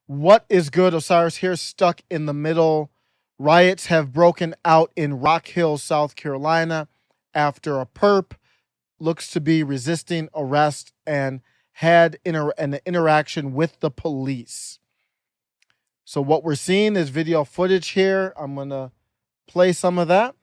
What is good? Osiris here, stuck in the middle. Riots have broken out in Rock Hill, South Carolina, after a perp looks to be resisting arrest and had an interaction with the police. So what we're seeing is video footage here. I'm going to play some of that.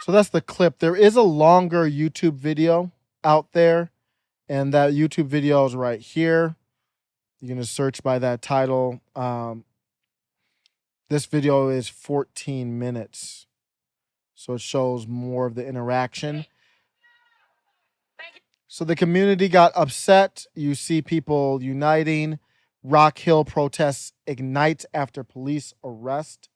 So that's the clip. There is a longer YouTube video out there, and that YouTube video is right here. You're going to search by that title. This video is 14 minutes, so it shows more of the interaction. So the community got upset. You see people uniting. Rock Hill protests ignite after police arrest.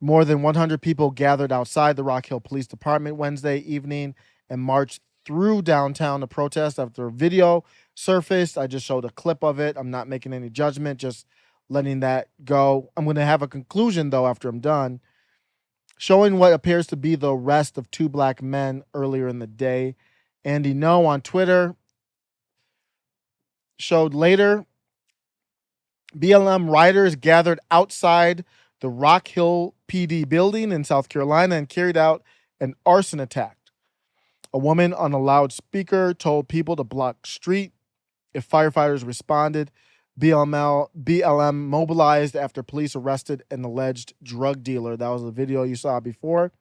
More than 100 people gathered outside the Rock Hill Police Department Wednesday evening and marched through downtown to protest after a video surfaced. I just showed a clip of it. I'm not making any judgment, just letting that go. I'm going to have a conclusion, though, after I'm done, showing what appears to be the arrest of two black men earlier in the day. Andy No on Twitter showed later BLM rioters gathered outside the Rock Hill PD building in South Carolina and carried out an arson attack. A woman on a loudspeaker told people to block street. If firefighters responded, BLM mobilized after police arrested an alleged drug dealer. That was the video you saw before.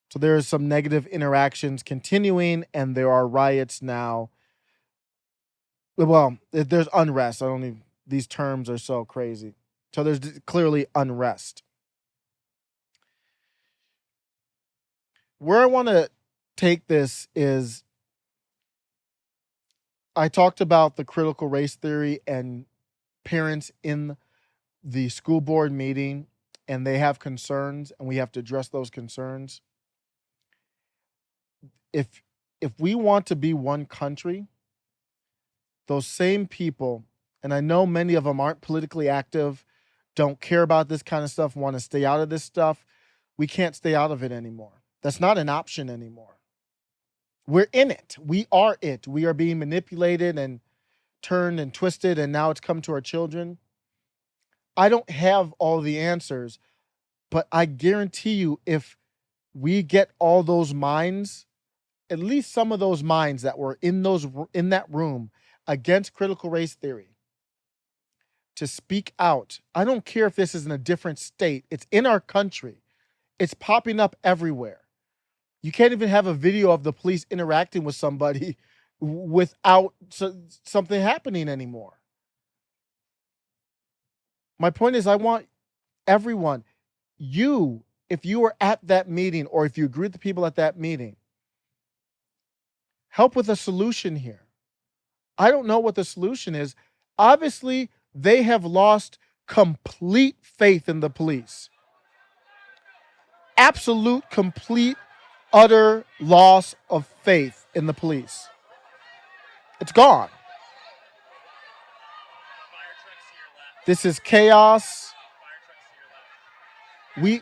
So there is some negative interactions continuing, and there are riots now. Well, there's unrest. These terms are so crazy. So there's clearly unrest. Where I want to take this is, I talked about the critical race theory and parents in the school board meeting, and they have concerns, and we have to address those concerns. If we want to be one country, those same people, and I know many of them aren't politically active, don't care about this kind of stuff, want to stay out of this stuff, we can't stay out of it anymore. That's not an option anymore. We're in it. We are it. We are being manipulated and turned and twisted, and now it's come to our children. I don't have all the answers, but I guarantee you, if we get all those minds, at least some of those minds that were in that room against critical race theory, to speak out. I don't care if this is in a different state. It's in our country. It's popping up everywhere. You can't even have a video of the police interacting with somebody without something happening anymore. My point is, I want everyone, if you were at that meeting, or if you agree with the people at that meeting, help with a solution here. I don't know what the solution is. Obviously, they have lost complete faith in the police. Absolute, complete, utter loss of faith in the police. It's gone. This is chaos. We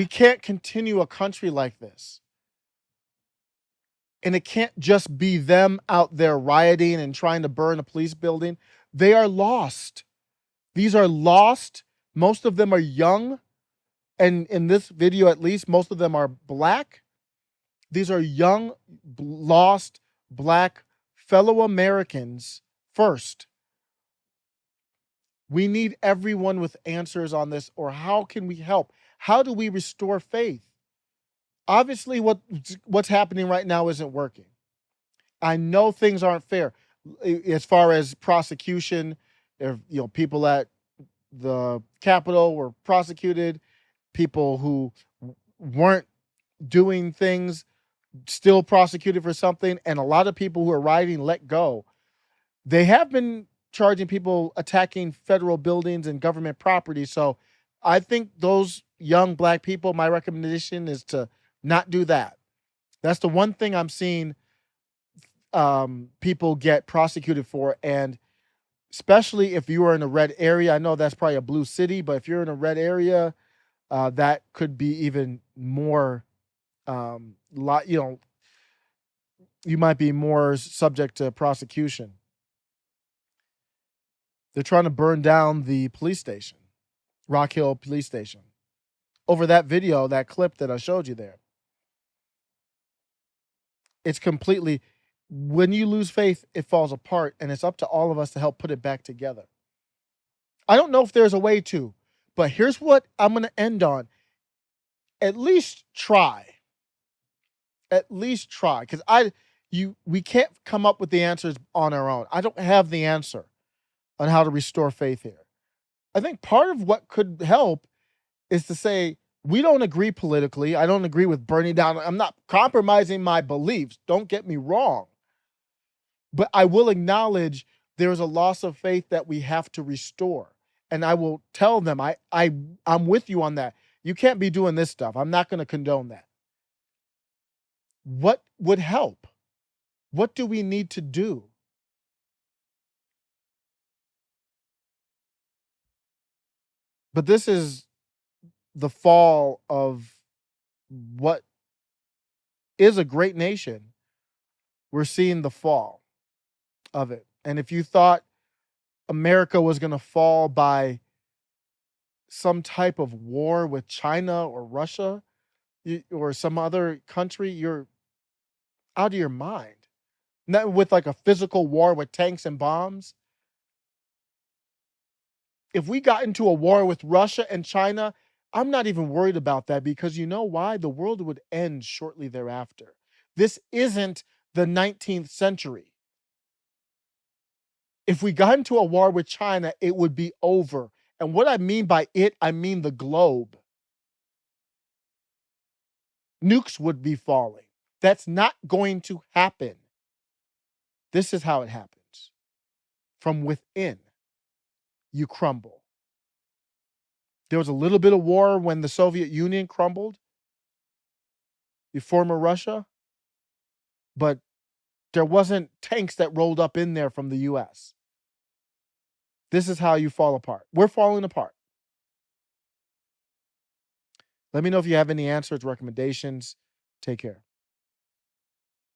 can't continue a country like this. And it can't just be them out there rioting and trying to burn a police building. They are lost. These are lost. Most of them are young. And in this video, at least, most of them are black. These are young, lost, black fellow Americans first. We need everyone with answers on this, or how can we help? How do we restore faith? Obviously, what's happening right now isn't working. I know things aren't fair as far as prosecution. People that the Capitol were prosecuted. People who weren't doing things still prosecuted for something, and a lot of people who are rioting let go. They have been charging people attacking federal buildings and government property. So I think those young black people, my recommendation is to not do that. That's the one thing I'm seeing people get prosecuted for. And especially if you are in a red area, I know that's probably a blue city, but if you're in a red area, that could be even more, you know, you might be more subject to prosecution. They're trying to burn down the police station, Rock Hill Police Station, over that video, that clip that I showed you there. It's completely, when you lose faith, it falls apart, and it's up to all of us to help put it back together. I don't know if there's a way to, but here's what I'm going to end on. At least try. At least try, because we can't come up with the answers on our own. I don't have the answer on how to restore faith here. I think part of what could help is to say, we don't agree politically. I don't agree with burning down. I'm not compromising my beliefs. Don't get me wrong. But I will acknowledge there's a loss of faith that we have to restore. And I will tell them, I'm with you on that. You can't be doing this stuff. I'm not going to condone that. What would help? What do we need to do? But this is the fall of what is a great nation. We're seeing the fall of it. And if you thought America was going to fall by some type of war with China or Russia or some other country, you're out of your mind. Not with like a physical war with tanks and bombs. If we got into a war with Russia and China, I'm not even worried about that, because you know why? The world would end shortly thereafter. This isn't the 19th century. If we got into a war with China, it would be over. And what I mean by it, I mean the globe. Nukes would be falling. That's not going to happen. This is how it happens. From within, you crumble. There was a little bit of war when the Soviet Union crumbled, the former Russia, but there wasn't tanks that rolled up in there from the US. This is how you fall apart. We're falling apart. Let me know if you have any answers, recommendations. Take care.